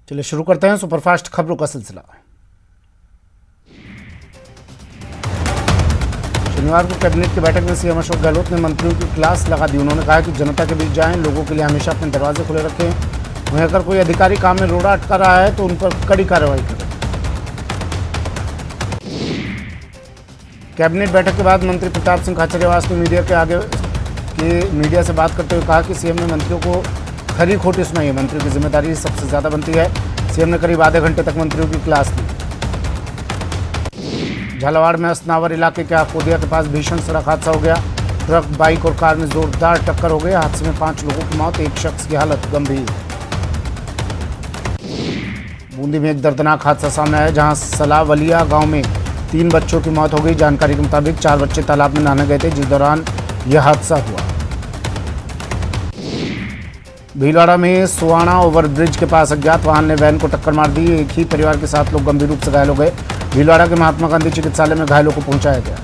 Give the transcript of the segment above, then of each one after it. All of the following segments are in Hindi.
चलिए शुरू करते हैं सुपरफास्ट खबरों का सिलसिला। शनिवार को कैबिनेट की बैठक में सीएम अशोक गहलोत ने मंत्रियों की क्लास लगा दी। उन्होंने कहा कि जनता के बीच जाएं, लोगों के लिए हमेशा अपने दरवाजे खुले रखें। वहीं अगर कोई अधिकारी काम में रोड़ा अटका रहा है तो उन पर कड़ी कार्रवाई करें। कैबिनेट बैठक के बाद मंत्री प्रताप सिंह खाचरियावास ने मीडिया से बात करते हुए कहा कि सीएम ने मंत्रियों को खरी खोटी सुनाई है। मंत्रियों की जिम्मेदारी सबसे ज्यादा बनती है। सीएम ने करीब आधे घंटे तक मंत्रियों की क्लास ली। झालावाड़ में असनावर इलाके के आकोदिया के पास भीषण सड़क हादसा हो गया। ट्रक, बाइक और कार में जोरदार टक्कर हो गई। हादसे में 5 लोगों की मौत, एक शख्स की हालत गंभीर। बूंदी में एक दर्दनाक हादसा सामने आया, जहां सलावलिया गांव में 3 बच्चों की मौत हो गई। जानकारी के मुताबिक 4 बच्चे तालाब में नहाने गए थे, जिस दौरान यह हादसा हुआ। भीलवाड़ा में सुवाना ओवरब्रिज के पास अज्ञात वाहन ने वैन को टक्कर मार दी। एक ही परिवार के 7 लोग गंभीर रूप से घायल हो गए। भीलवाड़ा के महात्मा गांधी चिकित्सालय में घायलों को पहुंचाया गया।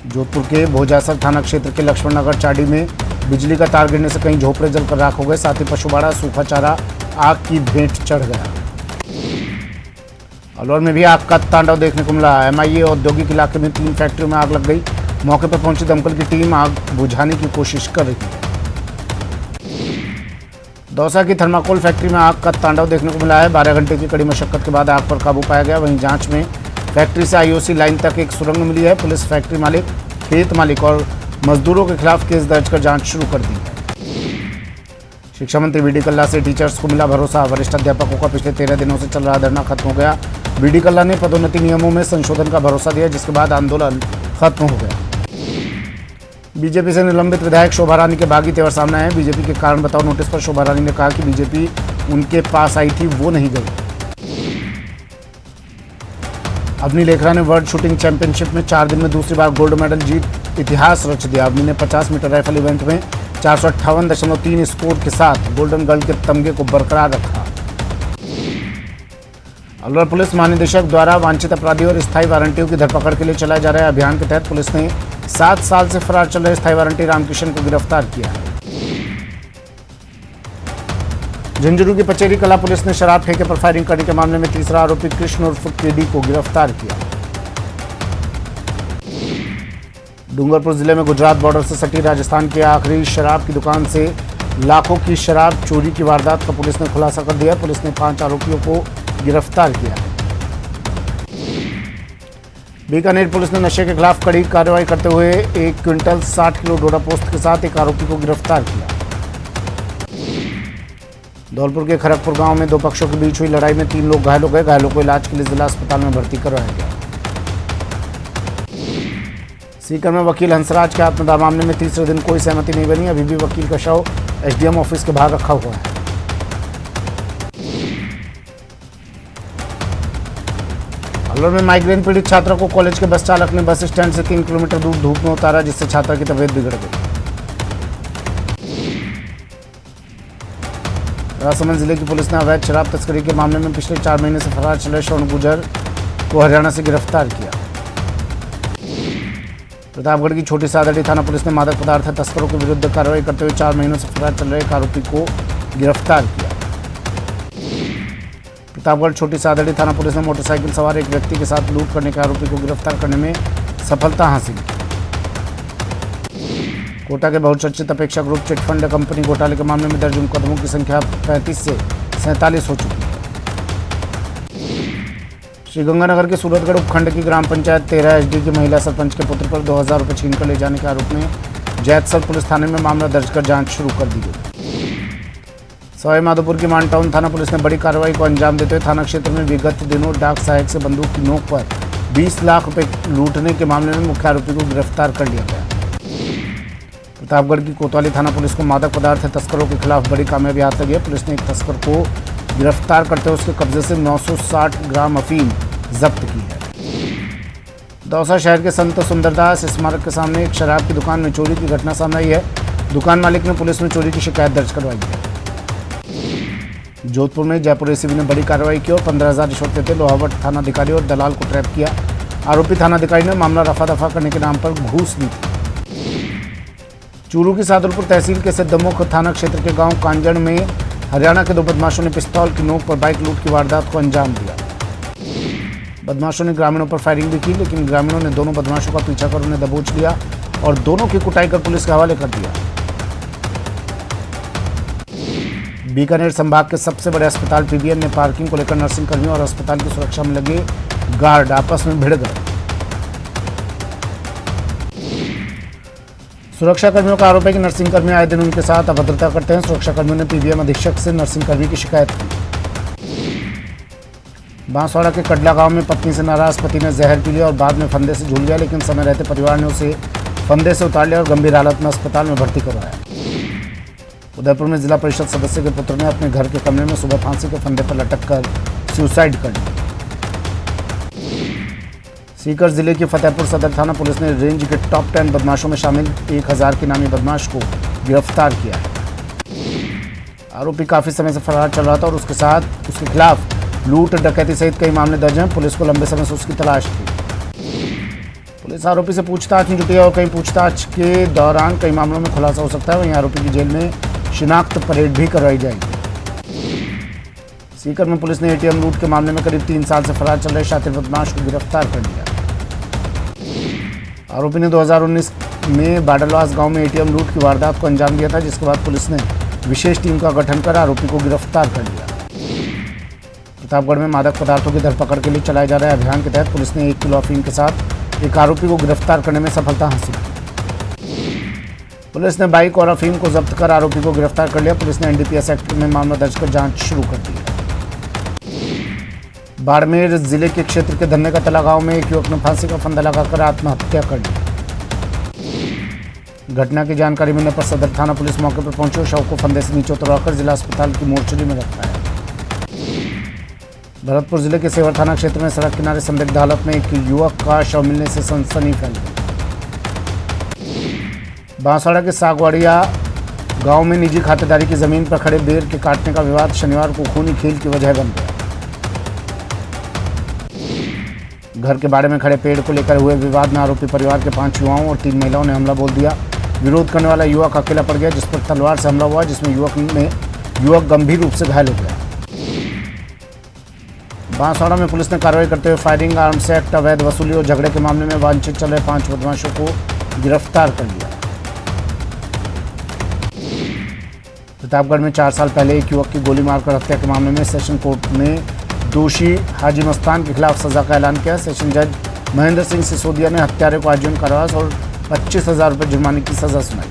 जोधपुर के भोजासर थाना क्षेत्र के लक्ष्मण नगर चाडी में बिजली का तार गिरने से कई झोपड़े जलकर राख हो गए। साथ ही पशुबाड़ा, सूखा चारा आग की भेंट चढ़ गया। अलवर में भी आग का तांडव देखने को मिला। एमआईए औद्योगिक इलाके में 3 फैक्ट्रियों में आग लग गई। मौके पर पहुंची दमकल की टीम आग बुझाने की कोशिश कर रही है। दौसा की थर्माकोल फैक्ट्री में आग का तांडव देखने को मिला है। 12 घंटे की कड़ी मशक्कत के बाद आग पर काबू पाया गया। वहीं जांच में फैक्ट्री से आईओसी लाइन तक एक सुरंग मिली है। पुलिस फैक्ट्री मालिक, खेत मालिक और मजदूरों के खिलाफ केस दर्ज कर जांच शुरू कर दी है। शिक्षा मंत्री बीडी कल्ला से टीचर्स को मिला भरोसा। वरिष्ठ अध्यापकों का पिछले 13 दिनों से चल रहा धरना खत्म हो गया। बीडी कल्ला ने पदोन्नति नियमों में संशोधन का भरोसा दिया, जिसके बाद आंदोलन खत्म हो गया। बीजेपी से निलंबित विधायक शोभा रानी के भागी तेवर सामने आए। बीजेपी के कारण बताओ नोटिस पर शोभा रानी ने कहा कि बीजेपी उनके पास आई थी, वो नहीं गई। अवनी लेखरा ने वर्ल्ड शूटिंग चैंपियनशिप में 4 दिन में दूसरी बार गोल्ड मेडल जीत इतिहास रच दिया। अवनी ने 50 मीटर राइफल इवेंट में 458.3 स्कोर के साथ गोल्डन गर्ल के तमगे को बरकरार रखा। अलवर पुलिस महानिदेशक द्वारा वांछित अपराधी और स्थायी वारंटियों की धरपकड़ के लिए चलाए जा रहे अभियान के तहत पुलिस ने 7 साल से फरार चल रहे स्थायी वारंटी रामकिशन को गिरफ्तार किया है। झुंझुनू की पचेरी कला पुलिस ने शराब ठेके पर फायरिंग करने के मामले में तीसरा आरोपी कृष्ण उर्फ केडी को गिरफ्तार किया। डूंगरपुर जिले में गुजरात बॉर्डर से सटी राजस्थान की आखिरी शराब की दुकान से लाखों की शराब चोरी की वारदात का पुलिस ने खुलासा कर दिया। पुलिस ने 5 आरोपियों को गिरफ्तार किया है। बीकानेर पुलिस ने नशे के खिलाफ कड़ी कार्रवाई करते हुए 1 क्विंटल 60 किलो डोडा पोस्त के साथ एक आरोपी को गिरफ्तार किया। धौलपुर के खड़गपुर गांव में 2 पक्षों के बीच हुई लड़ाई में 3 लोग घायल हो गए। घायलों को इलाज के लिए जिला अस्पताल में भर्ती करवाया गया। सीकर में वकील हंसराज के आत्मदाह मामले में तीसरे दिन कोई सहमति नहीं बनी। अभी भी वकील का शव एसडीएम ऑफिस के बाहर रखा हुआ है। अलवर में माइग्रेन पीड़ित छात्रा को कॉलेज के बस चालक ने बस स्टैंड से 3 किलोमीटर दूर धूप में उतारा, जिससे छात्रा की तबीयत बिगड़ गई। राजसमंद जिले की पुलिस ने अवैध शराब तस्करी के मामले में पिछले 4 महीने से फरार चले श्रवण गुर्जर को हरियाणा से गिरफ्तार किया। प्रतापगढ़ की छोटी सादड़ी थाना पुलिस ने मादक पदार्थ तस्करों के विरुद्ध कार्रवाई करते हुए 4 महीनों से फरार चल रहे एक आरोपी को गिरफ्तार किया। प्रतापगढ़ छोटी सादड़ी थाना पुलिस ने मोटरसाइकिल सवार एक व्यक्ति के साथ लूट करने के आरोपी को गिरफ्तार करने में सफलता हासिल की। कोटा के बहुचर्चित अपेक्षा ग्रुप चिटफंड कंपनी घोटाले के मामले में दर्ज मुकदमों की संख्या 35 से 47 हो चुकी है। श्रीगंगानगर के सूरतगढ़ उपखंड की ग्राम पंचायत 13 एचडी की महिला सरपंच के पुत्र पर 2000 रुपये छीन कर ले जाने के आरोप में जैतसर पुलिस थाने में मामला दर्ज कर जांच शुरू कर दी गई। सवाई माधोपुर की मानटाउन थाना पुलिस ने बड़ी कार्रवाई को अंजाम देते हुए थाना क्षेत्र में विगत दिनों डाक सहायक से बंदूक की नोक पर 20 लाख रुपए लूटने के मामले में मुख्य आरोपी को गिरफ्तार कर लिया गया। प्रतापगढ़ की कोतवाली थाना पुलिस को मादक पदार्थ तस्करों के खिलाफ बड़ी कामयाबी हाथ लगी है। पुलिस ने एक तस्कर को गिरफ्तार करते हुए उसके कब्जे से 960 ग्राम अफीम जब्त की है। दौसा शहर के संत सुंदरदास स्मारक के सामने एक शराब की दुकान में चोरी की घटना सामने आई है। दुकान मालिक ने पुलिस में चोरी की शिकायत दर्ज करवाई है। जोधपुर में जयपुर एसीबी ने बड़ी कार्रवाई की और 15,000 रिश्वत देते लोहावट थानाधिकारी और दलाल को ट्रैप किया। आरोपी थानाधिकारी ने मामला रफा दफा करने के नाम पर घूस ली थी। चूरू की सादुलपुर तहसील के सिद्धमुख थाना क्षेत्र के गांव कांजण में हरियाणा के 2 बदमाशों ने पिस्तौल की नोक पर बाइक लूट की वारदात को अंजाम दिया। बदमाशों ने ग्रामीणों पर फायरिंग भी की, लेकिन ग्रामीणों ने दोनों बदमाशों का पीछा कर उन्हें दबोच लिया और दोनों की कुटाई कर पुलिस के हवाले कर दिया। बीकानेर संभाग के सबसे बड़े अस्पताल पीबीएन में पार्किंग को लेकर नर्सिंग कर्मियों और अस्पताल की सुरक्षा में लगे गार्ड आपस में भिड़ गए। सुरक्षा कर्मियों का आरोप है कि नर्सिंग कर्मी आए दिन उनके साथ अभद्रता करते हैं। सुरक्षा कर्मियों ने पीबीएम अधीक्षक से नर्सिंग कर्मी की शिकायत की। बांसवाड़ा के कटला गांव में पत्नी से नाराज पति ने जहर पी लिया और बाद में फंदे से झूल गया, लेकिन समय रहते परिवार ने उसे फंदे से उतार लिया और गंभीर हालत में अस्पताल में भर्ती करवाया। उदयपुर में जिला परिषद सदस्य के पुत्र ने अपने घर के कमरे में सुबह फांसी के फंदे पर लटक कर सुसाइड कर लिया। सीकर जिले की फतेहपुर सदर थाना पुलिस ने रेंज के टॉप 10 बदमाशों में शामिल 1000 के नामी बदमाश को गिरफ्तार किया है। आरोपी काफी समय से फरार चल रहा था और उसके खिलाफ लूट, डकैती सहित कई मामले दर्ज हैं। पुलिस को लंबे समय से उसकी तलाश थी। पुलिस आरोपी से पूछताछ में जुटी है और कई पूछताछ के दौरान कई मामलों में खुलासा हो सकता है। वहीं आरोपी की जेल में शिनाख्त परेड भी करवाई जाएगी। सीकर में पुलिस ने एटीएम लूट के मामले में करीब 3 साल से फरार चल रहे शातिर बदमाश को गिरफ्तार कर लिया। आरोपी ने 2019 में बाडलवास गांव में एटीएम लूट की वारदात को अंजाम दिया था, जिसके बाद पुलिस ने विशेष टीम का गठन कर आरोपी को गिरफ्तार कर लिया। प्रतापगढ़ में मादक पदार्थों की धरपकड़ के लिए चलाए जा रहे अभियान के तहत पुलिस ने 1 किलो अफीम के साथ एक आरोपी को गिरफ्तार करने में सफलता हासिल की। पुलिस ने बाइक और अफीम को जब्त कर आरोपी को गिरफ्तार कर लिया। पुलिस ने एनडीपीएस एक्ट में मामला दर्ज कर जांच शुरू कर दी है। बाड़मेर जिले के क्षेत्र के धन्ने का तला गांव में एक युवक ने फांसी का फंदा लगाकर आत्महत्या कर ली। घटना की जानकारी मिलने पर सदर थाना पुलिस मौके पर पहुंची और शव को फंदे से नीचे उतरवाकर जिला अस्पताल की मोर्चरी में रखा है। भरतपुर जिले के सेवर थाना क्षेत्र में सड़क किनारे संदिग्ध हालत में एक युवक का शव मिलने से सनसनी फैल गई। बांसवाड़ा के सागवाड़िया गांव में निजी खातेदारी की जमीन पर खड़े बेर के काटने का विवाद शनिवार को खूनी खेल की वजह बन गया। घर के बाड़े में खड़े पेड़ को लेकर हुए विवाद में आरोपी परिवार के 5 युवाओं और 3 महिलाओं ने हमला बोल दिया। विरोध करने वाला युवक अकेला पड़ गया, जिस पर तलवार से हमला हुआ, जिसमें युवक गंभीर रूप से घायल हो गया। बांसवाड़ा में पुलिस ने कार्रवाई करते हुए फायरिंग, आर्म्स एक्ट, अवैध वसूली और झगड़े के मामले में वांछित चल रहे 5 बदमाशों को गिरफ्तार कर लिया। प्रतापगढ़ में 4 साल पहले एक युवक की गोली मारकर हत्या के मामले में सेशन कोर्ट ने दोषी हाजी मस्तान के खिलाफ सजा का ऐलान किया। सेशन जज महेंद्र सिंह सिसोदिया ने हत्यारे को आजीवन कारावास और 25,000 रुपये जुर्माने की सजा सुनाई।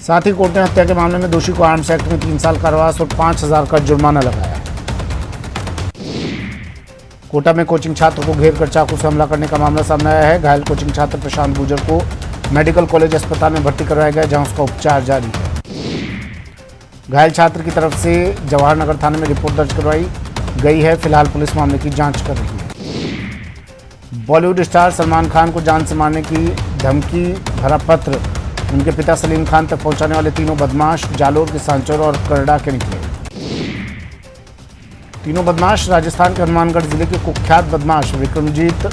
साथ ही कोर्ट ने हत्या के मामले में दोषी को आर्म्स एक्ट में 3 साल कारावास और 5,000 का जुर्माना लगाया। कोटा में कोचिंग छात्र को घेर कर चाकू से हमला करने का मामला सामने आया है। घायल कोचिंग छात्र प्रशांत गुर्जर को मेडिकल कॉलेज अस्पताल में भर्ती करवाया गया, जहां उसका उपचार जारी है। घायल छात्र की तरफ से जवाहर नगर थाने में रिपोर्ट दर्ज करवाई गई है। फिलहाल पुलिस मामले की जांच कर रही है। बॉलीवुड स्टार सलमान खान को जान से मारने की धमकी भरा पत्र उनके पिता सलीम खान तक पहुंचाने वाले तीनों बदमाश जालोर के सांचौर और करड़ा के निकले। तीनों बदमाश राजस्थान के हनुमानगढ़ जिले के कुख्यात बदमाश विक्रमजीत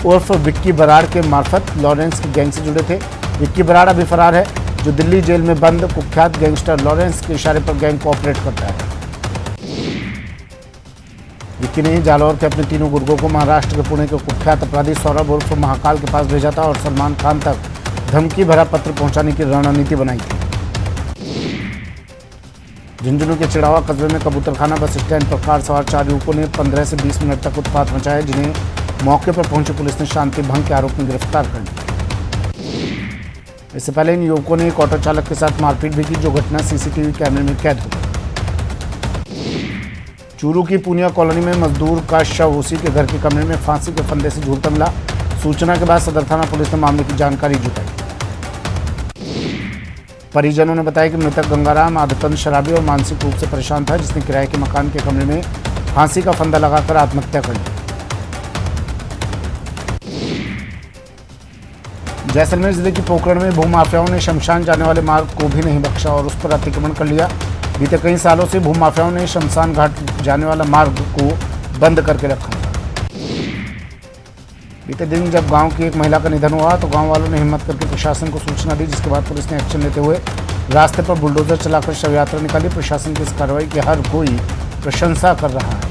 उर्फ विक्की बराड़ के मार्फत लॉरेंस की गैंग से जुड़े थे। विक्की बराड़ अभी फरार है, जो दिल्ली जेल में बंद कुख्यात गैंगस्टर लॉरेंस के इशारे पर गैंग को ऑपरेट करता है। विक्की ने जालौर के अपने तीनों गुर्गों को महाराष्ट्र के पुणे के कुख्यात अपराधी सौरभ उर्फ महाकाल के पास भेजा था और सलमान खान तक धमकी भरा पत्र पहुंचाने की रणनीति बनाई थी। झुंझुनू के चिड़ावा कस्बे में कबूतरखाना बस स्टैंड पर कार सवार 4 युवकों ने 15 से 20 मिनट तक उत्पात मचाया, जिन्हें मौके पर पहुंची पुलिस ने शांति भंग के आरोप में गिरफ्तार कर लिया। इससे पहले इन युवकों ने एक ऑटो चालक के साथ मारपीट भी की, जो घटना सीसीटीवी कैमरे में कैद हो गई। चूरू की पूनिया कॉलोनी में मजदूर का शव उसी के घर के कमरे में फांसी के फंदे से झूलता मिला। सूचना के बाद सदर थाना पुलिस ने मामले की जानकारी जुटाई। परिजनों ने बताया कि मृतक गंगाराम आदतन शराबी और मानसिक रूप से परेशान था, जिसने किराए के मकान के कमरे में फांसी का फंदा लगाकर आत्महत्या कर ली। जैसलमेर जिले की पोखरण में भूमाफियाओं ने शमशान जाने वाले मार्ग को भी नहीं बख्शा और उस पर अतिक्रमण कर लिया। बीते कई सालों से भूमाफियाओं ने शमशान घाट जाने वाला मार्ग को बंद करके रखा था। बीते दिन जब गांव की एक महिला का निधन हुआ तो गांव वालों ने हिम्मत करके प्रशासन को सूचना दी, जिसके बाद पुलिस ने एक्शन लेते हुए रास्ते पर बुलडोजर चलाकर शव यात्रा निकाली। प्रशासन की इस कार्रवाई की हर कोई प्रशंसा कर रहा है।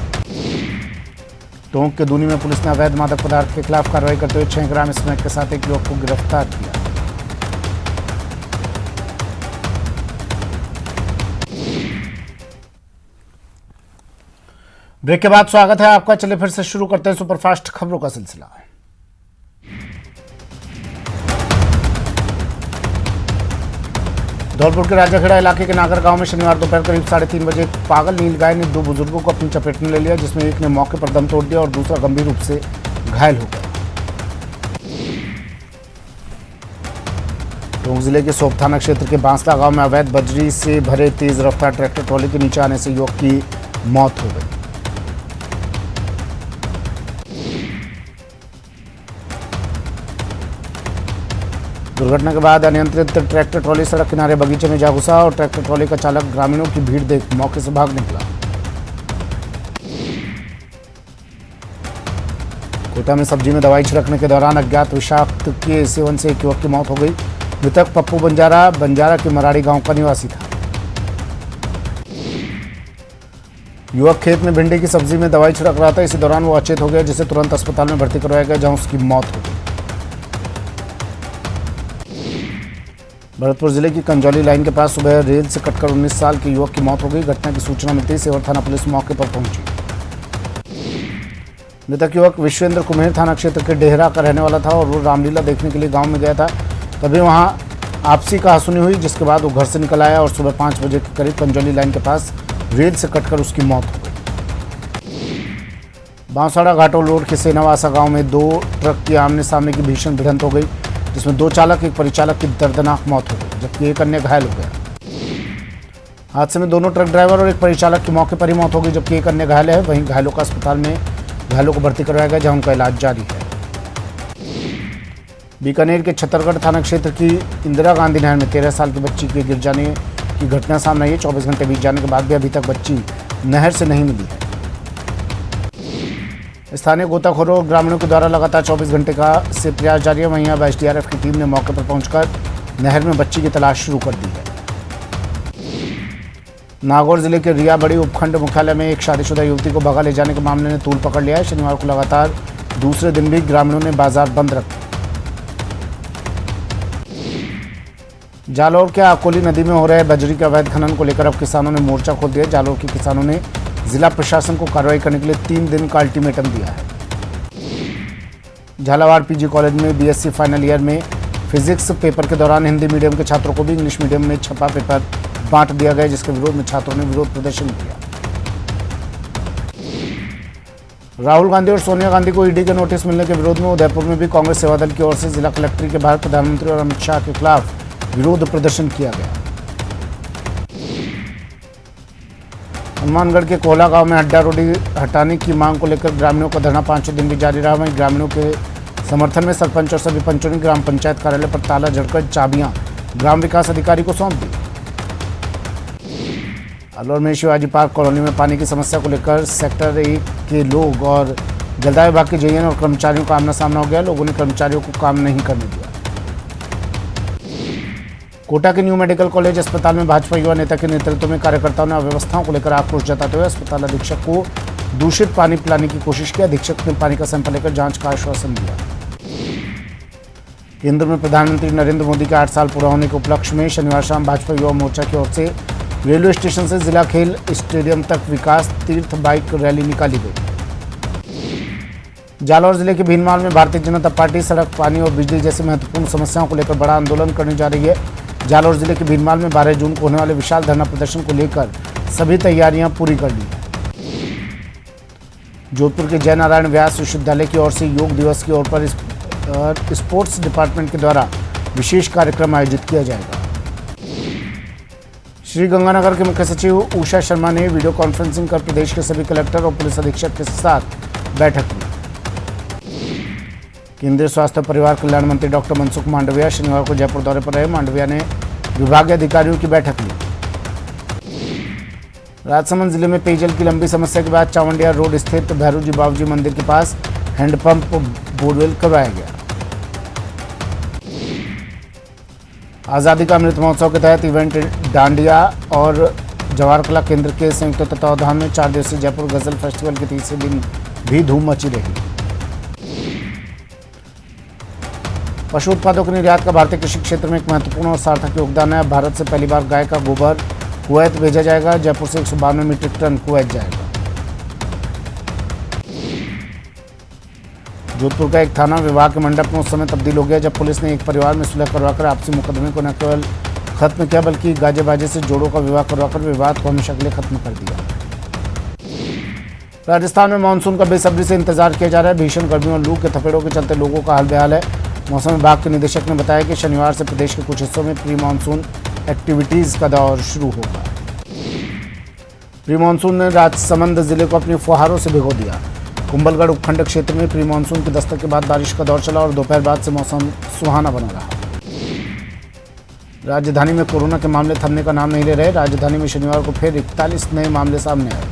टोंक के दूनी में पुलिस ने अवैध मादक पदार्थ के खिलाफ कार्रवाई करते हुए 6 ग्राम स्मैक के साथ एक युवक को गिरफ्तार किया। ब्रेक के बाद स्वागत है आपका। चलिए फिर से शुरू करते हैं सुपरफास्ट खबरों का सिलसिला। धौलपुर के राजाखेड़ा इलाके के नागर गांव में शनिवार दोपहर करीब 3:30 बजे एक पागल नीलगाय ने 2 बुजुर्गों को अपनी चपेट में ले लिया, जिसमें एक ने मौके पर दम तोड़ दिया और दूसरा गंभीर रूप से घायल हो गया। टोंक जिले के सोप थाना क्षेत्र के बांसला गांव में अवैध बजरी से भरे तेज रफ्तार ट्रैक्टर ट्रॉली के नीचे आने से युवक की मौत हो गई। दुर्घटना के बाद अनियंत्रित ट्रैक्टर ट्रॉली सड़क किनारे बगीचे में जा घुसा और ट्रैक्टर ट्रॉली का चालक ग्रामीणों की भीड़ देख मौके से भाग निकला। कोटा में सब्जी में दवाई छिड़कने के दौरान अज्ञात विषाक्त के सेवन से एक युवक की मौत हो गई। मृतक पप्पू बंजारा के मराड़ी गांव का निवासी था। युवक खेत में भिंडी की सब्जी में दवाई छिड़क रहा था। इसी दौरान वो अचेत हो गया, जिसे तुरंत अस्पताल में भर्ती करवाया गया, जहां उसकी मौत हो गई। भरतपुर जिले की कंजौली लाइन के पास सुबह रेल से कटकर 19 साल के युवक की मौत हो गई। घटना की सूचना मिलते ही सेवर थाना पुलिस मौके पर पहुंची। मृतक युवक विश्वेंद्र कुम्हेर थाना क्षेत्र के डेहरा का रहने वाला था और वो रामलीला देखने के लिए गांव में गया था। तभी वहां आपसी कहासुनी हुई, जिसके बाद वो घर से निकल आया और सुबह 5 बजे के करीब कंजौली लाइन के पास रेल से कटकर उसकी मौत हो गई। बांसवाड़ा घाटोल रोड के सेनावासा गांव में 2 ट्रक की आमने सामने की भीषण भिड़ंत हो गई, जिसमें 2 चालक एक परिचालक की दर्दनाक मौत हो गई, जबकि एक अन्य घायल हो गया। हादसे में दोनों ट्रक ड्राइवर और एक परिचालक की मौके पर ही मौत हो गई, जबकि एक अन्य घायल है। वहीं घायलों को अस्पताल में घायलों को भर्ती करवाया गया, जहां उनका इलाज जारी है। बीकानेर के छत्तरगढ़ थाना क्षेत्र की इंदिरा गांधी नहर में 13 साल की बच्ची के गिर जाने की घटना सामने आई है। 24 घंटे बीत जाने के बाद भी अभी तक बच्ची नहर से नहीं मिली है। स्थानीय गोताखोरों और ग्रामीणों के द्वारा लगातार 24 घंटे से प्रयास जारी है। वहीं अब एसडीआरएफ की टीम ने मौके पर पहुंचकर नहर में बच्ची की तलाश शुरू कर दी है। नागौर जिले के रियाबड़ी उपखंड मुख्यालय में एक शादीशुदा युवती को भगा ले जाने के मामले ने तूल पकड़ लिया है। शनिवार को लगातार दूसरे दिन भी ग्रामीणों ने बाजार बंद रखे। जालौर के आकोली नदी में हो रहे बजरी के अवैध खनन को लेकर अब किसानों ने मोर्चा खोल दिया। जालौर के किसानों ने जिला प्रशासन को कार्रवाई करने के लिए 3 दिन का अल्टीमेटम दिया है। झालावाड़ पीजी कॉलेज में बीएससी फाइनल ईयर में फिजिक्स पेपर के दौरान हिंदी मीडियम के छात्रों को भी इंग्लिश मीडियम में छपा पेपर बांट दिया गया, जिसके विरोध में छात्रों ने विरोध प्रदर्शन किया। राहुल गांधी और सोनिया गांधी को ईडी के नोटिस मिलने के विरोध में उदयपुर में भी कांग्रेस सेवा दल की ओर से जिला कलेक्ट्री के बाहर प्रधानमंत्री और अमित शाह के खिलाफ विरोध प्रदर्शन किया गया। हनुमानगढ़ के कोहला गांव में अड्डा रोडी हटाने की मांग को लेकर ग्रामीणों का धरना 5 दिन भी जारी रहा। वहीं ग्रामीणों के समर्थन में सरपंच और सभी पंचों ने ग्राम पंचायत कार्यालय पर ताला जड़कर चाबियां ग्राम विकास अधिकारी को सौंप दी। अलवर में शिवाजी पार्क कॉलोनी में पानी की समस्या को लेकर सेक्टर 1 के लोग और जलदाय विभाग के जेईएन और कर्मचारियों का आमना सामना हो गया। लोगों ने कर्मचारियों को काम नहीं करने दिया। कोटा के न्यू मेडिकल कॉलेज अस्पताल में भाजपा युवा नेता के नेतृत्व में कार्यकर्ताओं ने अव्यवस्थाओं को लेकर आक्रोश जताते हुए अस्पताल अधीक्षक को दूषित पानी पिलाने की कोशिश की। अधीक्षक ने पानी का सैंपल लेकर जांच का आश्वासन दिया। केंद्र में प्रधानमंत्री नरेंद्र मोदी के 8 साल पूरा होने के उपलक्ष्य में शनिवार शाम भाजपा युवा मोर्चा की ओर से रेलवे स्टेशन से जिला खेल स्टेडियम तक विकास तीर्थ बाइक रैली निकाली गई। जालौर जिले के भीनमाल में भारतीय जनता पार्टी सड़क, पानी और बिजली जैसी महत्वपूर्ण समस्याओं को लेकर बड़ा आंदोलन करने जा रही है। जालौर जिले के भीनमाल में 12 जून को होने वाले विशाल धरना प्रदर्शन को लेकर सभी तैयारियां पूरी कर ली हैं। जोधपुर के जय नारायण व्यास विश्वविद्यालय की ओर से योग दिवस के ओर पर स्पोर्ट्स डिपार्टमेंट के द्वारा विशेष कार्यक्रम आयोजित किया जाएगा। श्री गंगानगर के मुख्य सचिव उषा शर्मा ने वीडियो कॉन्फ्रेंसिंग कर प्रदेश के सभी कलेक्टर और पुलिस अधीक्षक के साथ बैठक की। केंद्रीय स्वास्थ्य और परिवार कल्याण मंत्री डॉक्टर मनसुख मांडविया शनिवार को जयपुर दौरे पर रहे। मांडविया ने विभागीय अधिकारियों की बैठक ली। राजसमंद जिले में पेयजल की लंबी समस्या के बाद चावंडिया रोड स्थित भैरू जी बाबूजी मंदिर के पास हैंडपंप बोरवेल करवाया गया। आज़ादी का अमृत महोत्सव के तहत इवेंट डांडिया और जवाहर कला केंद्र के संयुक्त तत्वावधान में 4 दिवसीय जयपुर गजल फेस्टिवल के तीसरे दिन भी धूम मची रही। पशु उत्पादों के निर्यात का भारतीय कृषि क्षेत्र में एक महत्वपूर्ण और सार्थक योगदान है। अब भारत से पहली बार गाय का गोबर कुवैत भेजा जाएगा। जयपुर से 192 मीट्रिक टन कुवैत जाएगा। जोधपुर का एक थाना विवाह के मंडप में उस समय तब्दील हो गया जब पुलिस ने एक परिवार में सुलह करवाकर आपसी मुकदमे को न केवल खत्म किया बल्कि गाजे बाजे से जोड़ों का विवाह करवाकर विवाद को हमेशा के लिए खत्म कर दिया। राजस्थान में मानसून का बेसब्री से इंतजार किया जा रहा है। भीषण गर्मी और लू के थपेड़ों के चलते लोगों का हाल बेहाल है। मौसम विभाग के निदेशक ने बताया कि शनिवार से प्रदेश के कुछ हिस्सों में प्री मानसून एक्टिविटीज का दौर शुरू होगा। प्री मानसून ने राजसमंद जिले को अपनी फुहारों से भिगो दिया। कुंभलगढ़ उपखंड क्षेत्र में प्री मानसून की दस्तक के बाद बारिश का दौर चला और दोपहर बाद से मौसम सुहाना बना रहा। राजधानी में कोरोना के मामले थमने का नाम नहीं ले रहे। राजधानी में शनिवार को फिर 41 नए मामले सामने आए।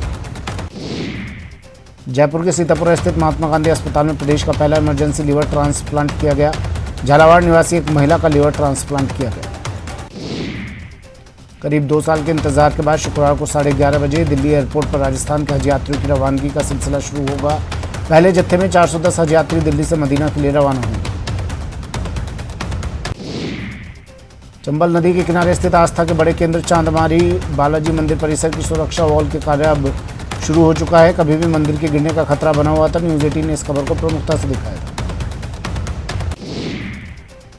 जयपुर के सीतापुर स्थित महात्मा गांधी अस्पताल में प्रदेश का पहला इमरजेंसी लीवर ट्रांसप्लांट किया गया। झालावाड़ निवासी एक महिला का लीवर ट्रांसप्लांट किया गया। करीब 2 साल के इंतजार के बाद शुक्रवार को 11:30 बजे दिल्ली एयरपोर्ट पर राजस्थान के हज यात्रियों की रवानगी का सिलसिला शुरू होगा। पहले जत्थे में 410 हज यात्री दिल्ली से मदीना के लिए रवाना होंगे। चंबल नदी के किनारे स्थित आस्था के बड़े केंद्र चांदमारी बालाजी मंदिर परिसर की सुरक्षा वॉल के कार्य अब शुरू हो चुका है। कभी भी मंदिर के गिरने का खतरा बना हुआ था। न्यूज़ 18 ने इस खबर को प्रमुखता से दिखाया था।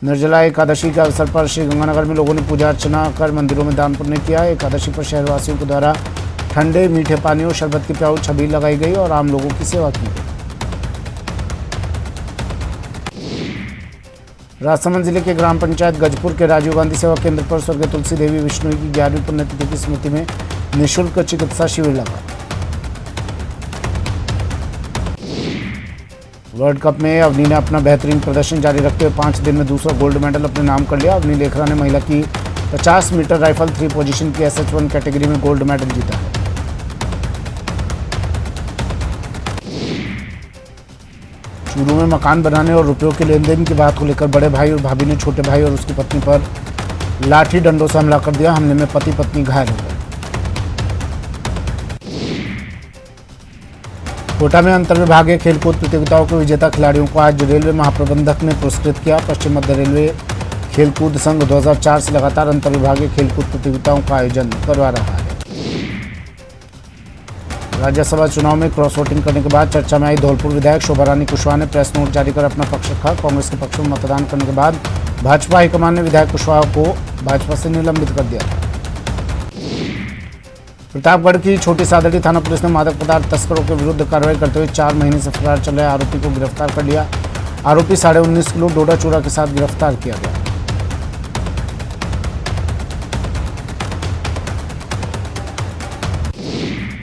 निर्जला एकादशी के अवसर पर श्रीगंगानगर में लोगों ने पूजा अर्चना कर मंदिरों में दान पुण्य किया। एकादशी पर शहरवासियों के द्वारा ठंडे मीठे पानी और शरबत की प्याऊ छबील लगाई गई और आम लोगों की सेवा की गई। राजसमंद जिले के ग्राम पंचायत गजपुर के राजीव गांधी सेवा केंद्र पर स्वर्गीय तुलसी देवी विश्नोई की 11वीं पुण्यतिथि की स्मृति में निःशुल्क चिकित्सा शिविर लगा। वर्ल्ड कप में अवनी ने अपना बेहतरीन प्रदर्शन जारी रखते हुए 5 दिन में दूसरा गोल्ड मेडल अपने नाम कर लिया। अवनी लेखरा ने महिला की 50 मीटर राइफल 3 पोजीशन की SH1 कैटेगरी में गोल्ड मेडल जीता है। चूरू में मकान बनाने और रुपयों के लेन देन की बात को लेकर बड़े भाई और भाभी ने छोटे भाई और उसकी पत्नी पर लाठी डंडों से हमला कर दिया। हमले में पति पत्नी घायल हो गए। कोटा में अंतर्विभागीय खेलकूद प्रतियोगिताओं के विजेता खिलाड़ियों को आज रेलवे महाप्रबंधक ने पुरस्कृत किया। पश्चिम मध्य रेलवे खेलकूद संघ 2004 से लगातार अंतर्विभागीय खेलकूद प्रतियोगिताओं का आयोजन करवा रहा है। राज्यसभा चुनाव में क्रॉस वोटिंग करने के बाद चर्चा में आई धौलपुर विधायक शोभा रानी कुशवाहा ने प्रेस नोट जारी कर अपना पक्ष रखा। कांग्रेस के पक्ष में मतदान करने के बाद भाजपा हाईकमान ने विधायक कुशवाहा को भाजपा से निलंबित कर दिया था। प्रतापगढ़ की छोटी सादड़ी थाना पुलिस ने मादक पदार्थ तस्करों के विरुद्ध कार्रवाई करते हुए 4 महीने से फरार चल रहे आरोपी को गिरफ्तार कर लिया। आरोपी 19.5 किलो डोडा चूरा के साथ गिरफ्तार किया गया।